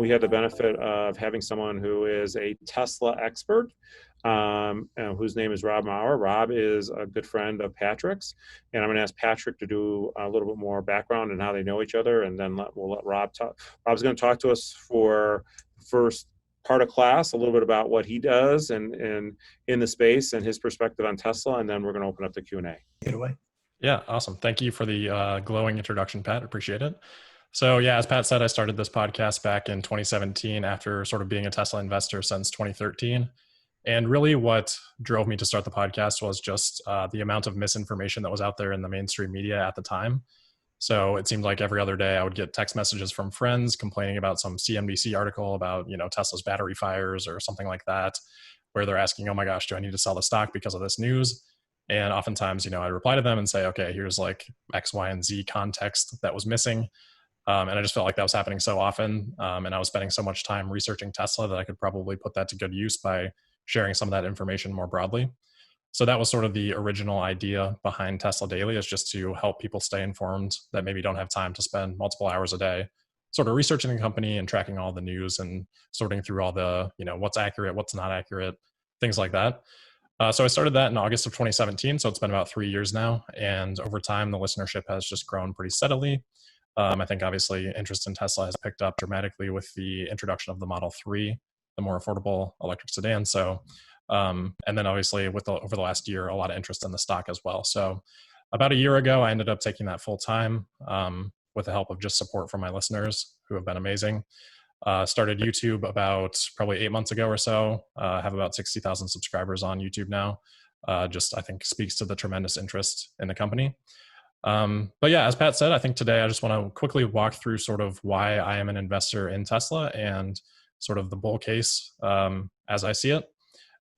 we had the benefit of having someone who is a Tesla expert, whose name is Rob Maurer. Rob is a good friend of Patrick's, and I'm going to ask Patrick to do a little bit more background and how they know each other, and then we'll let Rob talk. Rob's going to talk to us for the first part of class, a little bit about what he does and in the space and his perspective on Tesla, and then we're going to open up the Q&A. Get away. Yeah, awesome. Thank you for the glowing introduction, Pat. Appreciate it. So yeah, as Pat said, I started this podcast back in 2017 after sort of being a Tesla investor since 2013. And really what drove me to start the podcast was just the amount of misinformation that was out there in the mainstream media at the time. So it seemed like every other day I would get text messages from friends complaining about some CNBC article about, Tesla's battery fires or something like that, where they're asking, oh my gosh, do I need to sell the stock because of this news? And oftentimes, I reply to them and say, okay, here's like X, Y, and Z context that was missing. And I just felt like that was happening so often. And I was spending so much time researching Tesla that I could probably put that to good use by sharing some of that information more broadly. So that was sort of the original idea behind Tesla Daily, is just to help people stay informed that maybe don't have time to spend multiple hours a day sort of researching the company and tracking all the news and sorting through all the, what's accurate, what's not accurate, things like that. So I started that in August of 2017. So it's been about 3 years now. And over time, the listenership has just grown pretty steadily. I think obviously interest in Tesla has picked up dramatically with the introduction of the Model 3, the more affordable electric sedan. So and then obviously over the last year, a lot of interest in the stock as well. So about a year ago, I ended up taking that full time with the help of just support from my listeners who have been amazing. Started YouTube about probably 8 months ago or so. Have about 60,000 subscribers on YouTube now. Just I think speaks to the tremendous interest in the company. But yeah, as Pat said, I think today I just want to quickly walk through sort of why I am an investor in Tesla and sort of the bull case as I see it.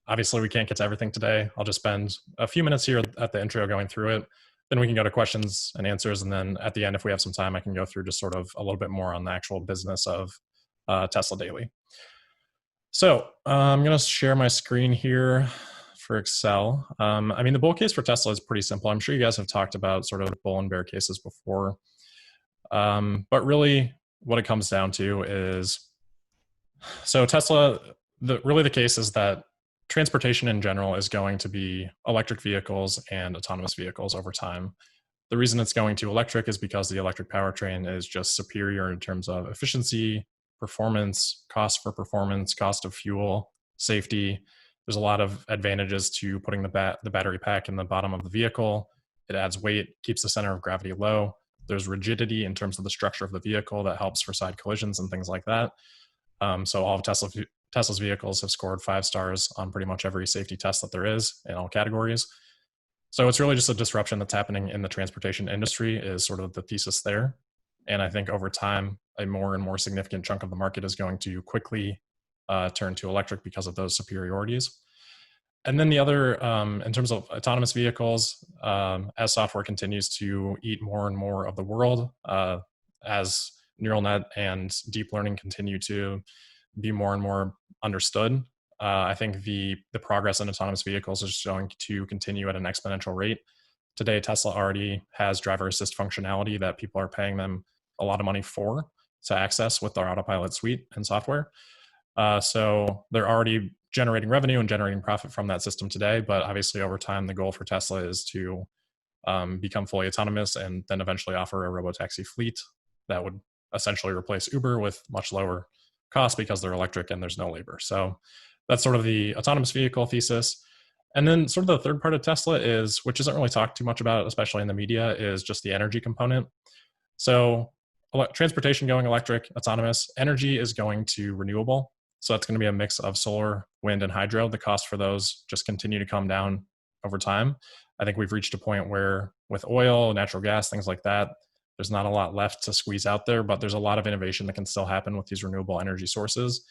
Obviously, we can't get to everything today. I'll just spend a few minutes here at the intro going through it. Then we can go to questions and answers. And then at the end, if we have some time, I can go through just sort of a little bit more on the actual business of Tesla Daily. So I'm going to share my screen here for Excel. The bull case for Tesla is pretty simple. I'm sure you guys have talked about sort of bull and bear cases before. But really what it comes down to is, so Tesla, the case is that transportation in general is going to be electric vehicles and autonomous vehicles over time. The reason it's going to electric is because the electric powertrain is just superior in terms of efficiency, performance, cost for performance, cost of fuel, safety. There's a lot of advantages to putting the battery pack in the bottom of the vehicle. It adds weight, keeps the center of gravity low. There's rigidity in terms of the structure of the vehicle that helps for side collisions and things like that. So all of Tesla's vehicles have scored 5 stars on pretty much every safety test that there is in all categories. So it's really just a disruption that's happening in the transportation industry is sort of the thesis there. And I think over time, a more and more significant chunk of the market is going to quickly turn to electric because of those superiorities. And then the other, in terms of autonomous vehicles, as software continues to eat more and more of the world, as neural net and deep learning continue to be more and more understood, I think the progress in autonomous vehicles is going to continue at an exponential rate. Today, Tesla already has driver assist functionality that people are paying them a lot of money to access with our Autopilot suite and software. So they're already generating revenue and generating profit from that system today. But obviously over time, the goal for Tesla is to become fully autonomous and then eventually offer a robotaxi fleet that would essentially replace Uber with much lower cost because they're electric and there's no labor. So that's sort of the autonomous vehicle thesis. And then sort of the third part of Tesla is, which isn't really talked too much about, especially in the media, is just the energy component. So transportation going electric, autonomous, energy is going to renewable. So that's going to be a mix of solar, wind, and hydro. The cost for those just continue to come down over time. I think we've reached a point where with oil, natural gas, things like that, there's not a lot left to squeeze out there, but there's a lot of innovation that can still happen with these renewable energy sources.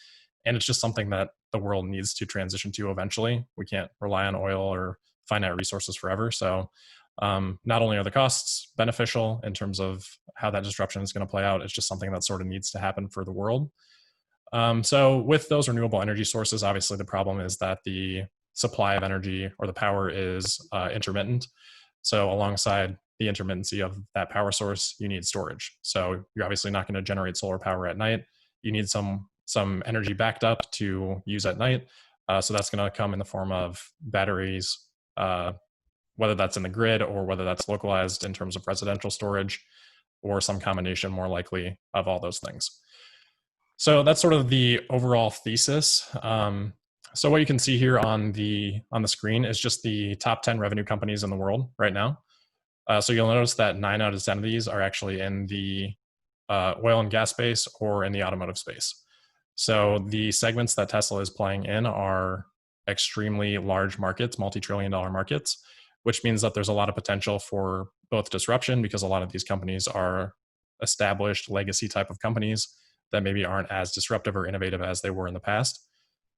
And it's just something that the world needs to transition to eventually. We can't rely on oil or finite resources forever. So not only are the costs beneficial in terms of how that disruption is going to play out, it's just something that sort of needs to happen for the world. So with those renewable energy sources, obviously the problem is that the supply of energy or the power is intermittent. So alongside the intermittency of that power source, you need storage. So you're obviously not going to generate solar power at night. you need some energy backed up to use at night. So that's going to come in the form of batteries, whether that's in the grid or whether that's localized in terms of residential storage, or some combination, more likely, of all those things. So that's sort of the overall thesis. So what you can see here on the screen is just the top 10 revenue companies in the world right now. So you'll notice that 9 out of 10 of these are actually in the oil and gas space or in the automotive space. So the segments that Tesla is playing in are extremely large markets, multi-trillion-dollar markets, which means that there's a lot of potential for both disruption, because a lot of these companies are established legacy type of companies that maybe aren't as disruptive or innovative as they were in the past.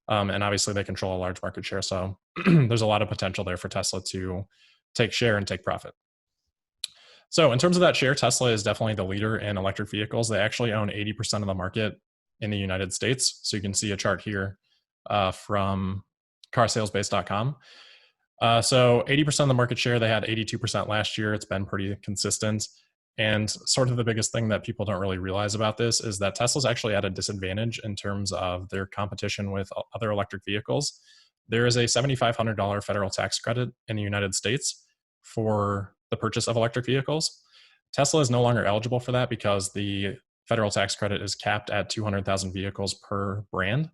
And obviously they control a large market share. So there's a lot of potential there for Tesla to take share and take profit. So in terms of that share, Tesla is definitely the leader in electric vehicles. They actually own 80% of the market in the United States. So you can see a chart here from carsalesbase.com. So 80% of the market share, they had 82% last year. It's been pretty consistent. And sort of the biggest thing that people don't really realize about this is that Tesla's actually at a disadvantage in terms of their competition with other electric vehicles. There is a $7,500 federal tax credit in the United States for the purchase of electric vehicles. Tesla is no longer eligible for that because the federal tax credit is capped at 200,000 vehicles per brand.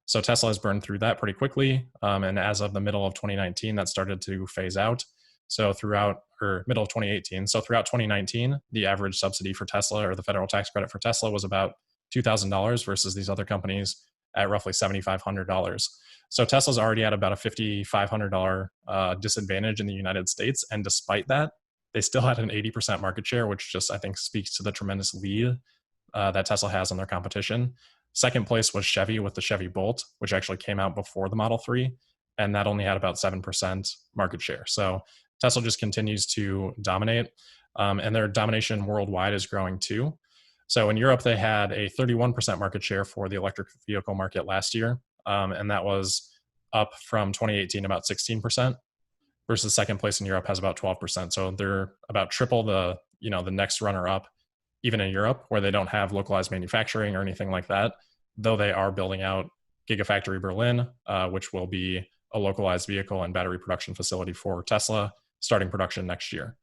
So Tesla has burned through that pretty quickly. And as of the middle of 2019, that started to phase out. So middle of 2018. So throughout 2019, the average subsidy for Tesla, or the federal tax credit for Tesla, was about $2,000 versus these other companies at roughly $7,500. So Tesla's already at about a $5,500 disadvantage in the United States. And despite that, they still had an 80% market share, which just, I think, speaks to the tremendous lead that Tesla has on their competition. Second place was Chevy with the Chevy Bolt, which actually came out before the Model 3, and that only had about 7% market share. So Tesla just continues to dominate, and their domination worldwide is growing too. So in Europe, they had a 31% market share for the electric vehicle market last year, and that was up from 2018 about 16%, versus second place in Europe has about 12%. So they're about triple the next runner up, even in Europe, where they don't have localized manufacturing or anything like that, though they are building out Gigafactory Berlin, which will be a localized vehicle and battery production facility for Tesla, starting production next year.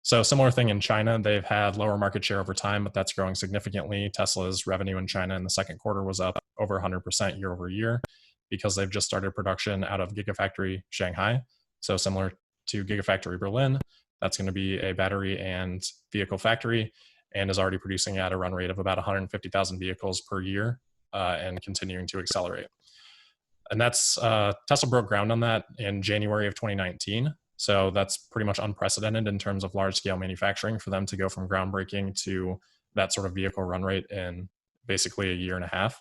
So similar thing in China, they've had lower market share over time, but that's growing significantly. Tesla's revenue in China in the second quarter was up over 100% year over year, because they've just started production out of Gigafactory Shanghai. So similar to Gigafactory Berlin, that's going to be a battery and vehicle factory, and is already producing at a run rate of about 150,000 vehicles per year, and continuing to accelerate. And that's Tesla broke ground on that in January of 2019. So that's pretty much unprecedented in terms of large scale manufacturing for them to go from groundbreaking to that sort of vehicle run rate in basically a year and a half.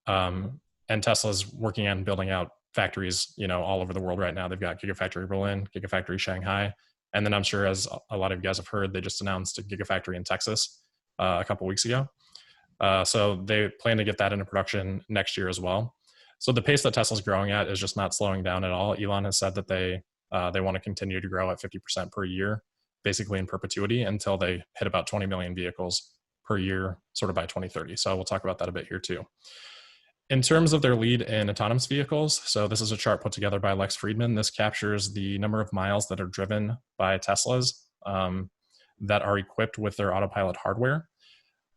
And Tesla's working on building out factories, all over the world right now. They've got Gigafactory Berlin, Gigafactory Shanghai, and then I'm sure, as a lot of you guys have heard, they just announced a Gigafactory in Texas a couple weeks ago. So they plan to get that into production next year as well. So the pace that Tesla's growing at is just not slowing down at all. Elon has said that they want to continue to grow at 50% per year, basically in perpetuity, until they hit about 20 million vehicles per year, sort of by 2030. So we'll talk about that a bit here too. In terms of their lead in autonomous vehicles, so this is a chart put together by Lex Friedman. This captures the number of miles that are driven by Teslas that are equipped with their autopilot hardware.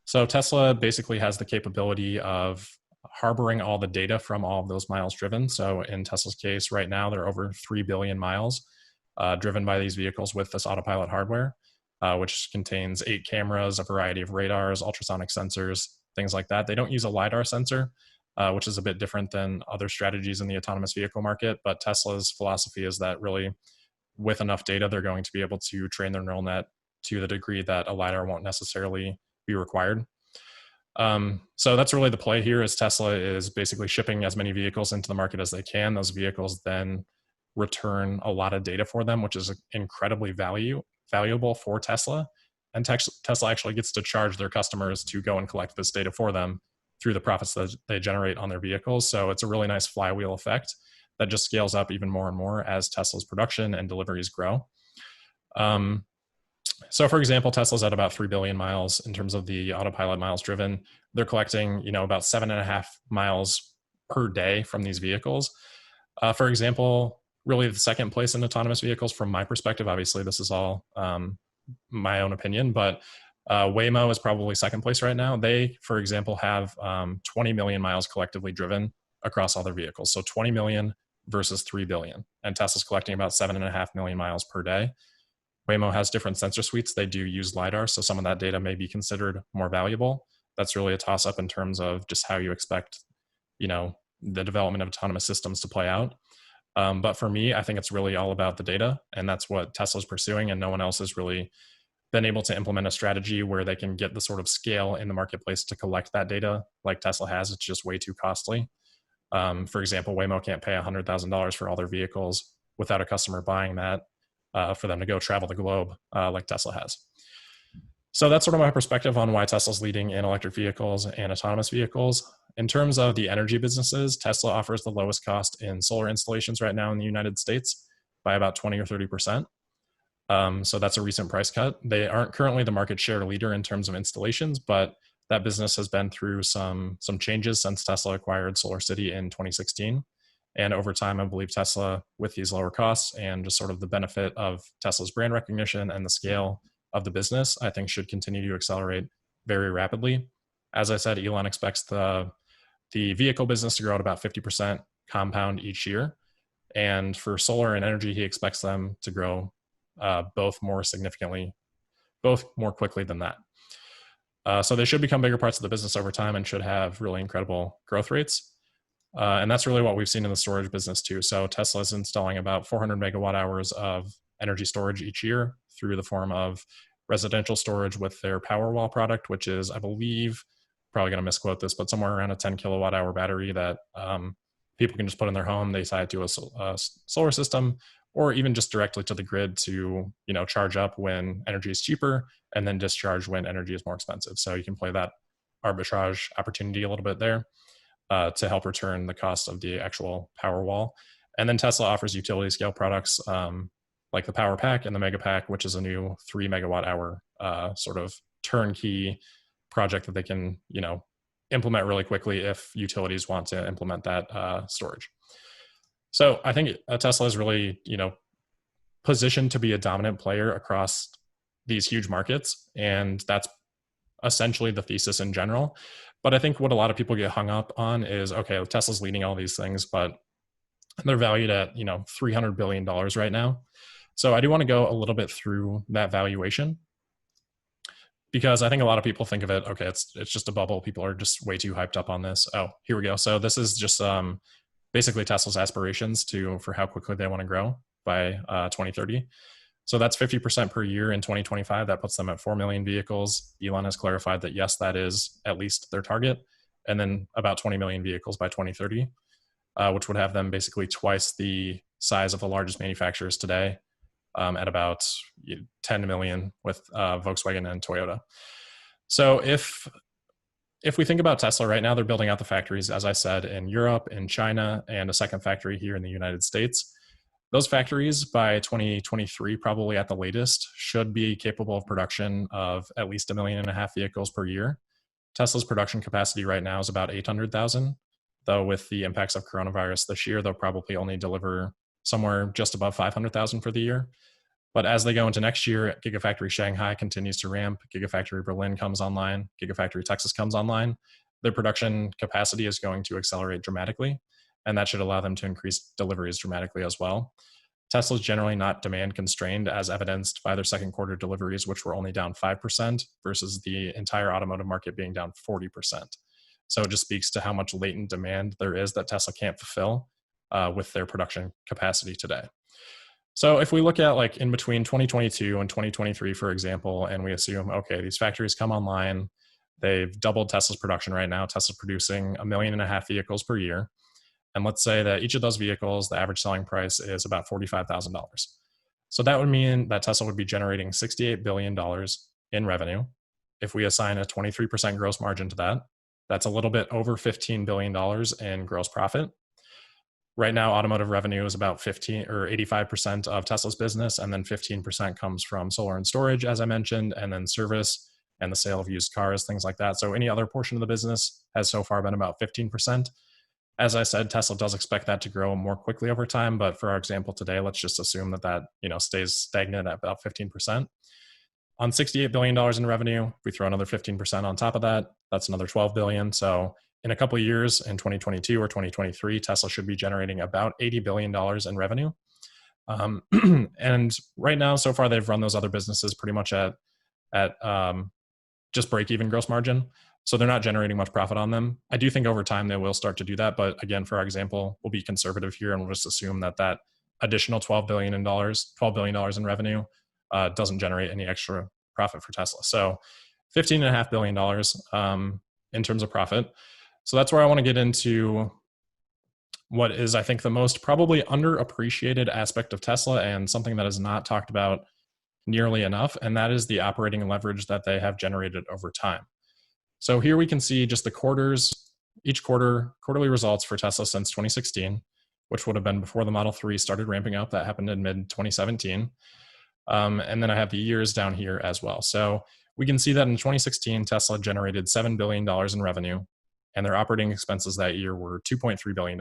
So Tesla basically has the capability of harboring all the data from all of those miles driven. So in Tesla's case, right now, there are over 3 billion miles driven by these vehicles with this autopilot hardware, which contains 8 cameras, a variety of radars, ultrasonic sensors, things like that. They don't use a LiDAR sensor, which is a bit different than other strategies in the autonomous vehicle market. But Tesla's philosophy is that really, with enough data, they're going to be able to train their neural net to the degree that a LiDAR won't necessarily be required. So that's really the play here, is Tesla is basically shipping as many vehicles into the market as they can. Those vehicles then return a lot of data for them, which is incredibly valuable for Tesla. And Tesla actually gets to charge their customers to go and collect this data for them through the profits that they generate on their vehicles. So it's a really nice flywheel effect that just scales up even more and more as Tesla's production and deliveries grow. So for example, Tesla's at about 3 billion miles in terms of the autopilot miles driven. They're collecting, about 7.5 miles per day from these vehicles. For example, really the second place in autonomous vehicles from my perspective, obviously this is all my own opinion, but Waymo is probably second place right now. They, for example, have 20 million miles collectively driven across all their vehicles. So 20 million versus 3 billion. And Tesla's collecting about 7.5 million miles per day. Waymo has different sensor suites. They do use LiDAR, so some of that data may be considered more valuable. That's really a toss up in terms of just how you expect, the development of autonomous systems to play out. But for me, I think it's really all about the data, and that's what Tesla's pursuing, and no one else has really been able to implement a strategy where they can get the sort of scale in the marketplace to collect that data like Tesla has. It's just way too costly. For example, Waymo can't pay $100,000 for all their vehicles without a customer buying that for them to go travel the globe like Tesla has. So that's sort of my perspective on why Tesla's leading in electric vehicles and autonomous vehicles. In terms of the energy businesses, Tesla offers the lowest cost in solar installations right now in the United States by about 20 or 30%. So that's a recent price cut. They aren't currently the market share leader in terms of installations, but that business has been through some changes since Tesla acquired SolarCity in 2016. And over time, I believe Tesla, with these lower costs and just sort of the benefit of Tesla's brand recognition and the scale of the business, I think should continue to accelerate very rapidly. As I said, Elon expects the vehicle business to grow at about 50% compound each year. And for solar and energy, he expects them to grow both more quickly than that. So they should become bigger parts of the business over time and should have really incredible growth rates. And that's really what we've seen in the storage business too. So Tesla is installing about 400 megawatt hours of energy storage each year through the form of residential storage with their Powerwall product, which is, I believe, probably going to misquote this, but somewhere around a 10 kilowatt hour battery that people can just put in their home. They tie it to a solar system, or even just directly to the grid to charge up when energy is cheaper and then discharge when energy is more expensive. So you can play that arbitrage opportunity a little bit there to help return the cost of the actual Powerwall. And then Tesla offers utility scale products like the Power Pack and the Mega Pack, which is a new 3 megawatt hour sort of turnkey project that they can implement really quickly if utilities want to implement that storage. So I think Tesla is really, positioned to be a dominant player across these huge markets. And that's essentially the thesis in general. But I think what a lot of people get hung up on is, okay, Tesla's leading all these things, but they're valued at, $300 billion right now. So I do want to go a little bit through that valuation, because I think a lot of people think of it, okay, it's just a bubble. People are just way too hyped up on this. Oh, here we go. So this is just basically Tesla's aspirations for how quickly they want to grow by 2030. So that's 50% per year in 2025. That puts them at 4 million vehicles. Elon has clarified that, yes, that is at least their target. And then about 20 million vehicles by 2030, which would have them basically twice the size of the largest manufacturers today, at about 10 million with Volkswagen and Toyota. So if we think about Tesla right now, they're building out the factories, as I said, in Europe, in China, and a second factory here in the United States. Those factories by 2023, probably at the latest, should be capable of production of at least 1.5 million vehicles per year. Tesla's production capacity right now is about 800,000, though with the impacts of coronavirus this year, they'll probably only deliver somewhere just above 500,000 for the year. But as they go into next year, Gigafactory Shanghai continues to ramp, Gigafactory Berlin comes online, Gigafactory Texas comes online. Their production capacity is going to accelerate dramatically, and that should allow them to increase deliveries dramatically as well. Tesla's generally not demand constrained, as evidenced by their second quarter deliveries, which were only down 5% versus the entire automotive market being down 40%. So it just speaks to how much latent demand there is that Tesla can't fulfill with their production capacity today. So if we look at like in between 2022 and 2023, for example, and we assume, okay, these factories come online, they've doubled Tesla's production right now. Tesla's producing 1.5 million vehicles per year. And let's say that each of those vehicles, the average selling price is about $45,000. So that would mean that Tesla would be generating $68 billion in revenue. If we assign a 23% gross margin to that, that's a little bit over $15 billion in gross profit. Right now, automotive revenue is about 15 or 85% of Tesla's business, and then 15% comes from solar and storage, as I mentioned, and then service and the sale of used cars, things like that. So any other portion of the business has so far been about 15%. As I said, Tesla does expect that to grow more quickly over time, but for our example today, let's just assume that stays stagnant at about 15%. On $68 billion in revenue, if we throw another 15% on top of that, that's another 12 billion. So in a couple of years, in 2022 or 2023, Tesla should be generating about $80 billion in revenue. And right now, so far, they've run those other businesses pretty much at just break-even gross margin. So they're not generating much profit on them. I do think over time they will start to do that. But again, for our example, we'll be conservative here and we'll just assume that additional $12 billion in revenue doesn't generate any extra profit for Tesla. So $15.5 billion in terms of profit. So that's where I want to get into what is, I think, the most probably underappreciated aspect of Tesla and something that is not talked about nearly enough, and that is the operating leverage that they have generated over time. So here we can see just the quarterly results for Tesla since 2016, which would have been before the Model 3 started ramping up. That happened in mid-2017. And then I have the years down here as well. So we can see that in 2016, Tesla generated $7 billion in revenue, and their operating expenses that year were $2.3 billion.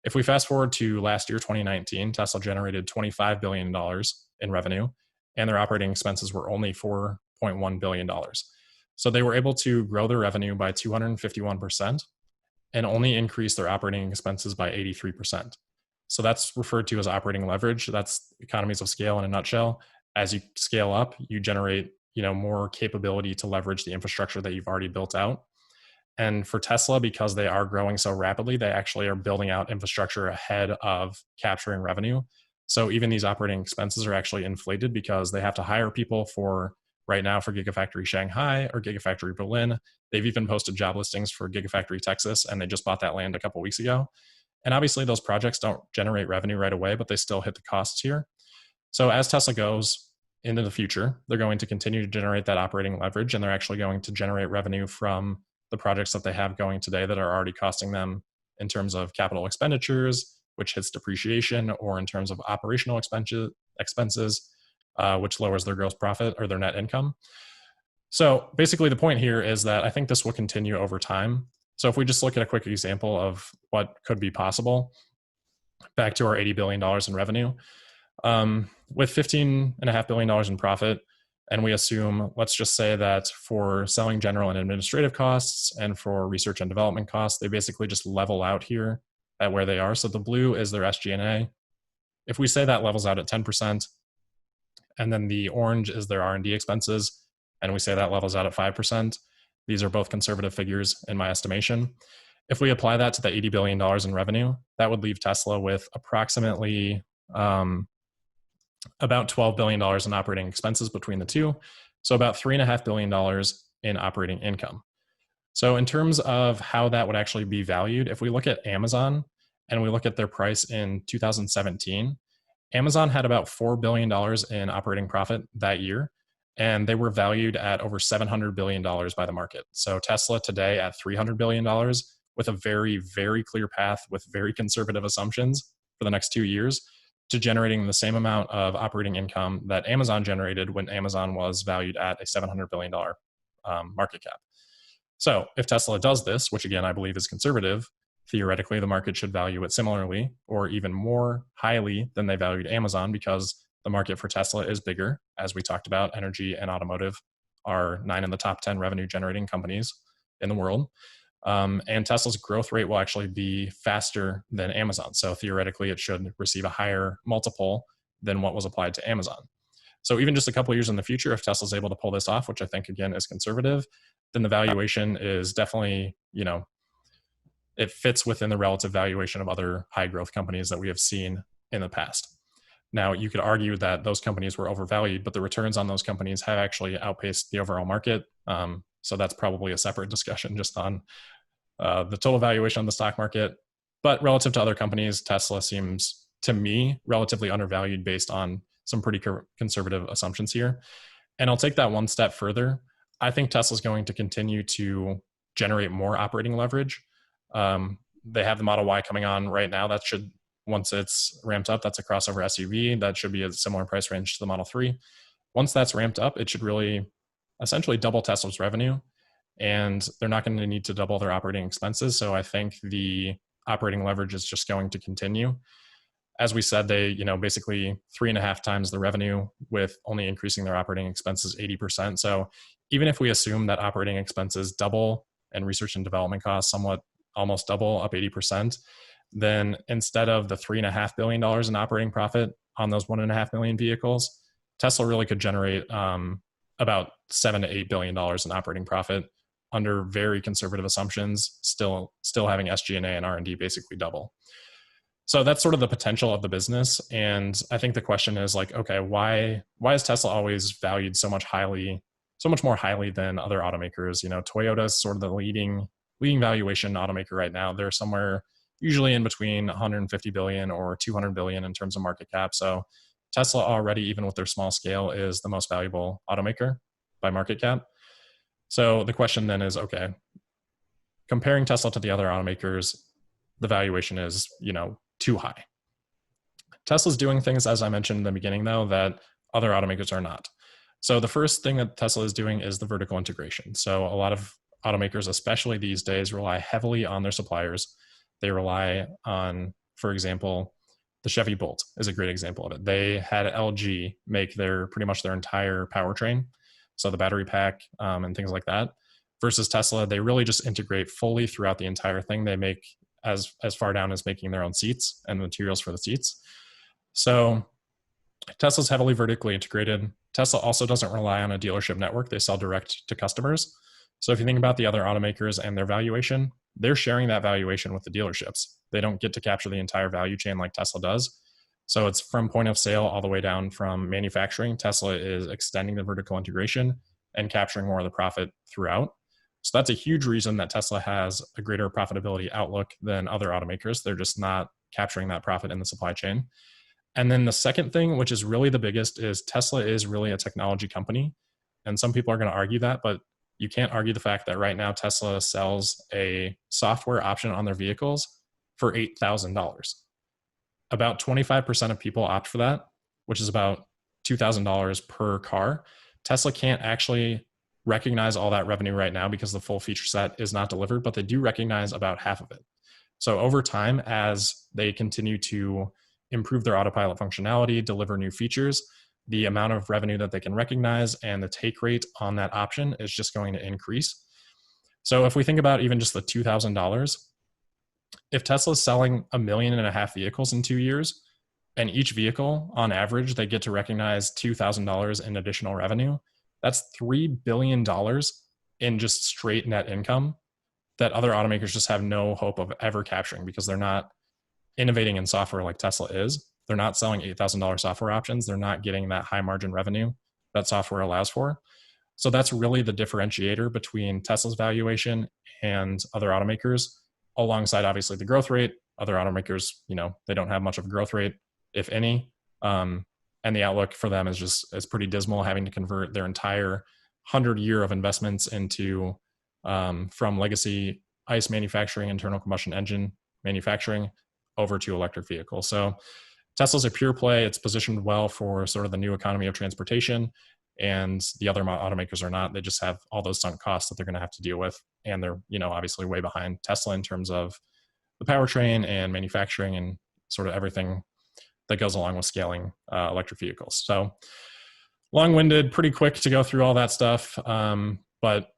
If we fast forward to last year, 2019, Tesla generated $25 billion in revenue, and their operating expenses were only $4.1 billion. So they were able to grow their revenue by 251% and only increase their operating expenses by 83%. So that's referred to as operating leverage. That's economies of scale in a nutshell. As you scale up, you generate, more capability to leverage the infrastructure that you've already built out. And for Tesla, because they are growing so rapidly, they actually are building out infrastructure ahead of capturing revenue. So even these operating expenses are actually inflated because they have to hire people right now for Gigafactory Shanghai or Gigafactory Berlin. They've even posted job listings for Gigafactory Texas, and they just bought that land a couple weeks ago. And obviously those projects don't generate revenue right away, but they still hit the costs here. So as Tesla goes into the future, they're going to continue to generate that operating leverage, and they're actually going to generate revenue from the projects that they have going today that are already costing them in terms of capital expenditures, which hits depreciation, or in terms of operational expenses, which lowers their gross profit or their net income. So basically the point here is that I think this will continue over time. So if we just look at a quick example of what could be possible, back to our $80 billion in revenue, with $15.5 billion in profit, and we assume, let's just say that for selling general and administrative costs and for research and development costs, they basically just level out here at where they are. So the blue is their SG&A. If we say that levels out at 10%, and then the orange is their R&D expenses, and we say that levels out at 5%. These are both conservative figures in my estimation. If we apply that to the $80 billion in revenue, that would leave Tesla with approximately about $12 billion in operating expenses between the two. So about $3.5 billion in operating income. So in terms of how that would actually be valued, if we look at Amazon and we look at their price in 2017, Amazon had about $4 billion in operating profit that year, and they were valued at over $700 billion by the market. So Tesla today at $300 billion with a very, very clear path with very conservative assumptions for the next 2 years to generating the same amount of operating income that Amazon generated when Amazon was valued at a $700 billion market cap. So if Tesla does this, which again, I believe is conservative, theoretically, the market should value it similarly or even more highly than they valued Amazon, because the market for Tesla is bigger. As we talked about, energy and automotive are 9 in the top 10 revenue generating companies in the world. And Tesla's growth rate will actually be faster than Amazon. So theoretically, it should receive a higher multiple than what was applied to Amazon. So even just a couple of years in the future, if Tesla's able to pull this off, which I think, again, is conservative, then the valuation is definitely, it fits within the relative valuation of other high growth companies that we have seen in the past. Now, you could argue that those companies were overvalued, but the returns on those companies have actually outpaced the overall market. So that's probably a separate discussion just on the total valuation on the stock market. But relative to other companies, Tesla seems, to me, relatively undervalued based on some pretty conservative assumptions here. And I'll take that one step further. I think Tesla's going to continue to generate more operating leverage. they have the Model Y coming on right now. That should, once it's ramped up, that's a crossover SUV. That should be a similar price range to the Model 3. Once that's ramped up, it should really essentially double Tesla's revenue, and they're not going to need to double their operating expenses. So I think the operating leverage is just going to continue. As we said, they, basically 3.5 times the revenue with only increasing their operating expenses 80%. So even if we assume that operating expenses double and research and development costs somewhat almost double, up 80%, then instead of the $3.5 billion in operating profit on those 1.5 million vehicles, Tesla really could generate about $7 to $8 billion in operating profit under very conservative assumptions, still having SG&A and R&D basically double. So that's sort of the potential of the business. And I think the question is like, okay, why is Tesla always valued so much more highly than other automakers? Toyota is sort of the leading valuation automaker right now. They're somewhere usually in between 150 billion or 200 billion in terms of market cap. So Tesla already, even with their small scale, is the most valuable automaker by market cap. So the question then is, okay, comparing Tesla to the other automakers, the valuation is, too high. Tesla's doing things, as I mentioned in the beginning, though, that other automakers are not. So the first thing that Tesla is doing is the vertical integration. So a lot of automakers, especially these days, rely heavily on their suppliers. They rely on, for example, the Chevy Bolt is a great example of it. They had LG make pretty much their entire powertrain, so the battery pack and things like that. Versus Tesla, they really just integrate fully throughout the entire thing. They make as far down as making their own seats and materials for the seats. So Tesla's heavily vertically integrated. Tesla also doesn't rely on a dealership network. They sell direct to customers. So if you think about the other automakers and their valuation, they're sharing that valuation with the dealerships. They don't get to capture the entire value chain like Tesla does. So it's from point of sale all the way down from manufacturing. Tesla is extending the vertical integration and capturing more of the profit throughout. So that's a huge reason that Tesla has a greater profitability outlook than other automakers. They're just not capturing that profit in the supply chain. And then the second thing, which is really the biggest, is Tesla is really a technology company. And some people are going to argue that, but you can't argue the fact that right now Tesla sells a software option on their vehicles for $8,000. About 25% of people opt for that, which is about $2,000 per car. Tesla can't actually recognize all that revenue right now because the full feature set is not delivered, but they do recognize about half of it. So over time, as they continue to improve their autopilot functionality, deliver new features, the amount of revenue that they can recognize and the take rate on that option is just going to increase. So if we think about even just the $2,000, if Tesla's selling 1.5 million vehicles in 2 years, and each vehicle, on average, they get to recognize $2,000 in additional revenue, that's $3 billion in just straight net income that other automakers just have no hope of ever capturing because they're not innovating in software like Tesla is. They're not selling $8,000 software options. They're not getting that high margin revenue that software allows for. So that's really the differentiator between Tesla's valuation and other automakers, alongside obviously the growth rate. Other automakers, they don't have much of a growth rate, if any. And the outlook for them is pretty dismal, having to convert their entire 100-year of investments into from legacy ICE manufacturing, internal combustion engine manufacturing, over to electric vehicles. So Tesla's a pure play. It's positioned well for sort of the new economy of transportation, and the other automakers are not. They just have all those sunk costs that they're going to have to deal with. And they're, obviously way behind Tesla in terms of the powertrain and manufacturing and sort of everything that goes along with scaling electric vehicles. So long-winded, pretty quick to go through all that stuff. But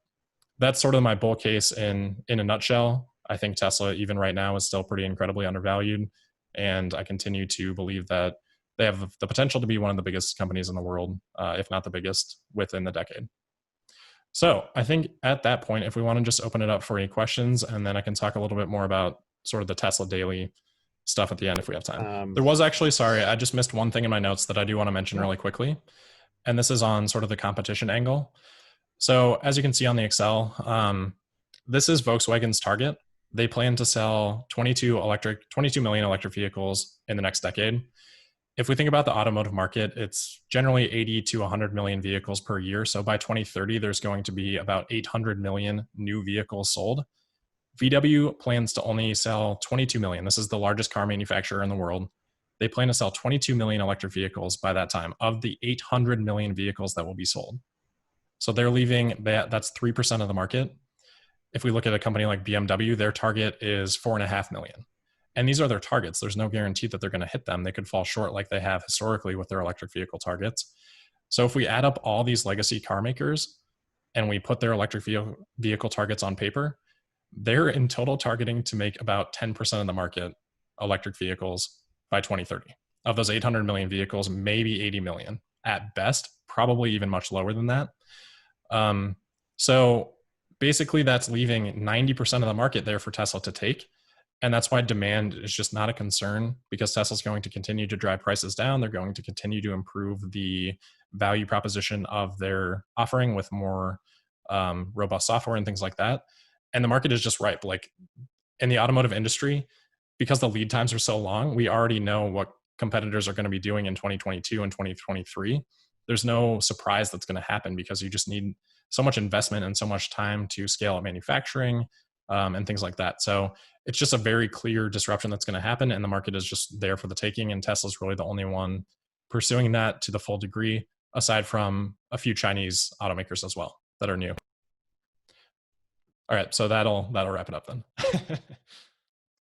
that's sort of my bull case in a nutshell. I think Tesla, even right now, is still pretty incredibly undervalued. And I continue to believe that they have the potential to be one of the biggest companies in the world, if not the biggest, within the decade. So I think at that point, if we want to just open it up for any questions, and then I can talk a little bit more about sort of the Tesla daily stuff at the end if we have time. There was actually, sorry, I just missed one thing in my notes that I do want to mention really quickly. And this is on sort of the competition angle. So as you can see on the Excel, this is Volkswagen's target. They plan to sell 22 million electric vehicles in the next decade. If we think about the automotive market, it's generally 80 to 100 million vehicles per year. So by 2030, there's going to be about 800 million new vehicles sold. VW plans to only sell 22 million. This is the largest car manufacturer in the world. They plan to sell 22 million electric vehicles by that time of the 800 million vehicles that will be sold. So they're leaving that's 3% of the market. If we look at a company like BMW, their target is 4.5 million. And these are their targets. There's no guarantee that they're going to hit them. They could fall short like they have historically with their electric vehicle targets. So if we add up all these legacy car makers and we put their electric vehicle targets on paper, they're in total targeting to make about 10% of the market electric vehicles by 2030. Of those 800 million vehicles, maybe 80 million at best, probably even much lower than that. So basically that's leaving 90% of the market there for Tesla to take. And that's why demand is just not a concern, because Tesla's going to continue to drive prices down. They're going to continue to improve the value proposition of their offering with more robust software and things like that. And the market is just ripe. Like in the automotive industry, because the lead times are so long, we already know what competitors are going to be doing in 2022 and 2023. There's no surprise that's going to happen, because you just need so much investment and so much time to scale up manufacturing and things like that. So it's just a very clear disruption that's going to happen, and the market is just there for the taking. And Tesla's really the only one pursuing that to the full degree, aside from a few Chinese automakers as well that are new. All right, so that'll wrap it up then.